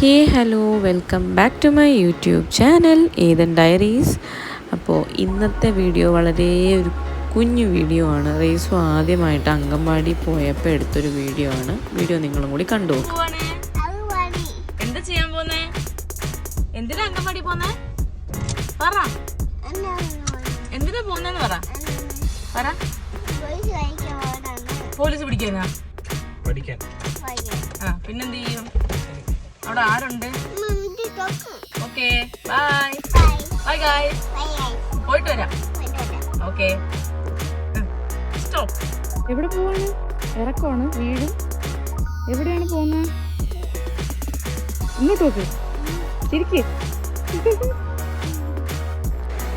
Hey hello welcome back to my YouTube channel Ethan diaries. അപ്പോൾ ഇന്നത്തെ video വളരെ ഒരു കുഞ്ഞു വീഡിയോ ആണ്. റേസു ആദ്യമായിട്ട് അംഗൻവാടി പോയപ്പോൾ എടുത്തൊരു വീഡിയോ ആണ്. വീഡിയോ നിങ്ങളും കൂടി കണ്ടു. എന്താ ചെയ്യാൻ പോന്നേ? എന്തിനാ അംഗൻവാടി പോന്നേ? പറ. എന്തിനാ പോന്നെന്ന് പറ. പറ. പോലീസ് പിടിക്കാനാ? പഠിക്കാൻ. ആ പിന്നെന്ത് ചെയ്യും? അവിടെ ആരുണ്ട്? Okay bye bye guys. പോയിട്ട് വരാം. Okay stop. എവിടെ പോവാണ്? ഇറക്കമാണ് വീടും. എവിടെയാണ് പോകുന്നത്? ഇങ്ങോട്ട് നോക്ക്, തിരിക്ക്.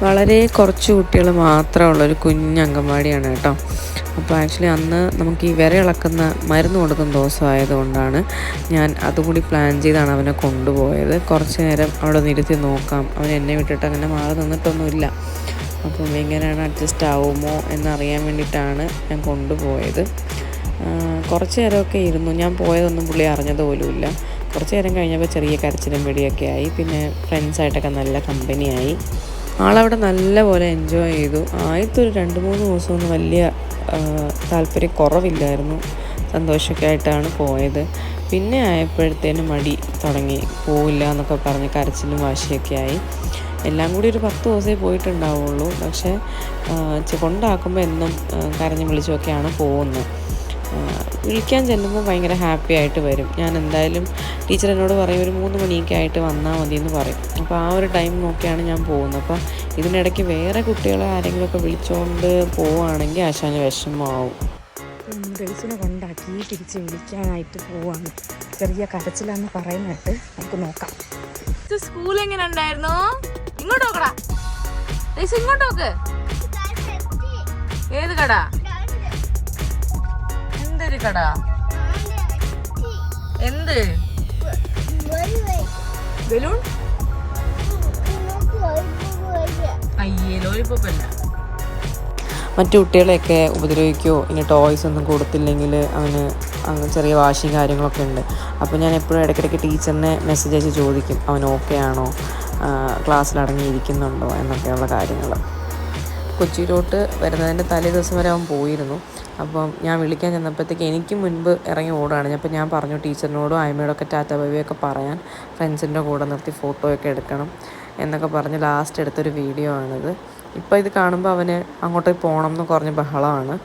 വളരെ കുറച്ച് കുട്ടികൾ മാത്രമുള്ളൊരു കുഞ്ഞ് അംഗൻവാടിയാണ് കേട്ടോ. അപ്പോൾ ആക്ച്വലി അന്ന് നമുക്ക് ഈ ഇളക്കുന്ന മരുന്ന് കൊടുക്കുന്ന ദിവസമായതുകൊണ്ടാണ് ഞാൻ അതുകൂടി പ്ലാൻ ചെയ്താണ് അവനെ കൊണ്ടുപോയത്. കുറച്ച് നേരം അവിടെ നിർത്തി നോക്കാം, അവൻ എന്നെ വിട്ടിട്ട് അങ്ങനെ മാറി നിന്നിട്ടൊന്നുമില്ല. അപ്പം എങ്ങനെയാണ് അഡ്ജസ്റ്റ് ആവുമോ എന്നറിയാൻ വേണ്ടിയിട്ടാണ് ഞാൻ കൊണ്ടുപോയത്. കുറച്ച് നേരമൊക്കെ ഇരുന്നു. ഞാൻ പോയതൊന്നും പുള്ളി അറിഞ്ഞത് പോലുമില്ല. കുറച്ച് നേരം കഴിഞ്ഞപ്പോൾ ചെറിയ കരച്ചിലും വെടിയൊക്കെ ആയി. പിന്നെ ഫ്രണ്ട്സായിട്ടൊക്കെ നല്ല കമ്പനിയായി. ആളവിടെ നല്ലപോലെ എൻജോയ് ചെയ്തു. ആദ്യത്തെ ഒരു 2-3 ദിവസമൊന്നും വലിയ താല്പര്യക്കുറവില്ലായിരുന്നു. സന്തോഷമൊക്കെ ആയിട്ടാണ് പോയത്. പിന്നെ ആയപ്പോഴത്തേനും മടി തുടങ്ങി, പോവില്ല എന്നൊക്കെ പറഞ്ഞ് കരച്ചിലും വാശിയൊക്കെ ആയി. എല്ലാം കൂടി ഒരു 10 ദിവസമേ പോയിട്ടുണ്ടാവുള്ളൂ. പക്ഷേ കൊണ്ടാക്കുമ്പോൾ എന്നും കരഞ്ഞു വിളിച്ചുമൊക്കെയാണ് പോകുന്നത്. വിളിക്കാൻ ചെല്ലുമ്പോൾ ഭയങ്കര ഹാപ്പി ആയിട്ട് വരും. ഞാൻ എന്തായാലും ടീച്ചർ എന്നോട് പറയും ഒരു 3 മണിയൊക്കെ ആയിട്ട് വന്നാൽ മതി എന്ന് പറയും. അപ്പോൾ ആ ഒരു ടൈം നോക്കിയാണ് ഞാൻ പോകുന്നത്. അപ്പോൾ ഇതിനിടയ്ക്ക് വേറെ കുട്ടികളെ ആരെങ്കിലുമൊക്കെ വിളിച്ചുകൊണ്ട് പോവുകയാണെങ്കിൽ ആശാന് വിഷമമാവും. റേസിനെ കൊണ്ടാക്കി തിരിച്ച് വിളിക്കാനായിട്ട് പോവാണ്. ചെറിയ കരച്ചിലാന്ന് പറയുന്നിട്ട് നമുക്ക് നോക്കാം. സ്കൂൾ എങ്ങനെ ഉണ്ടായിരുന്നു? ഇങ്ങോട്ട് നോക്കടാ. ഇങ്ങോട്ട് നോക്ക്. ഏത് കട? എന്തൊരു കട? എന്ത് ബലൂൺ? അയ്യേ ലോലിപോപ്പ് അല്ല. മറ്റു കുട്ടികളെയൊക്കെ ഉപദ്രവിക്കുകയോ ഇനി ടോയ്സ് ഒന്നും കൊടുത്തില്ലെങ്കിൽ അവന് അങ്ങ് ചെറിയ വാശിയും കാര്യങ്ങളൊക്കെ ഉണ്ട്. അപ്പോൾ ഞാൻ എപ്പോഴും ഇടയ്ക്കിടയ്ക്ക് ടീച്ചറിനെ മെസ്സേജ് അയച്ച് ചോദിക്കും അവൻ ഓക്കെ ആണോ, ക്ലാസ്സിൽ അടങ്ങിയിരിക്കുന്നുണ്ടോ എന്നൊക്കെയുള്ള കാര്യങ്ങൾ. കൊച്ചിയിലോട്ട് വരുന്നതിൻ്റെ തലേ ദിവസം വരെ അവൻ പോയിരുന്നു. അപ്പം ഞാൻ വിളിക്കാൻ ചെന്നപ്പോഴത്തേക്ക് എനിക്ക് മുൻപ് ഇറങ്ങി ഓടുകയാണ്. അപ്പോൾ ഞാൻ പറഞ്ഞു ടീച്ചറിനോടും ആയ്മയോടൊക്കെ ടാറ്റ ബൈബിയൊക്കെ പറയാൻ, ഫ്രണ്ട്സിൻ്റെ കൂടെ നിർത്തി ഫോട്ടോയൊക്കെ എടുക്കണം എന്നൊക്കെ പറഞ്ഞ് ലാസ്റ്റ് എടുത്തൊരു വീഡിയോ ആണിത്. ഇപ്പോൾ ഇത് കാണുമ്പോൾ അവന് അങ്ങോട്ടേക്ക് പോകണം എന്ന് പറഞ്ഞ് ബഹളമാണ്.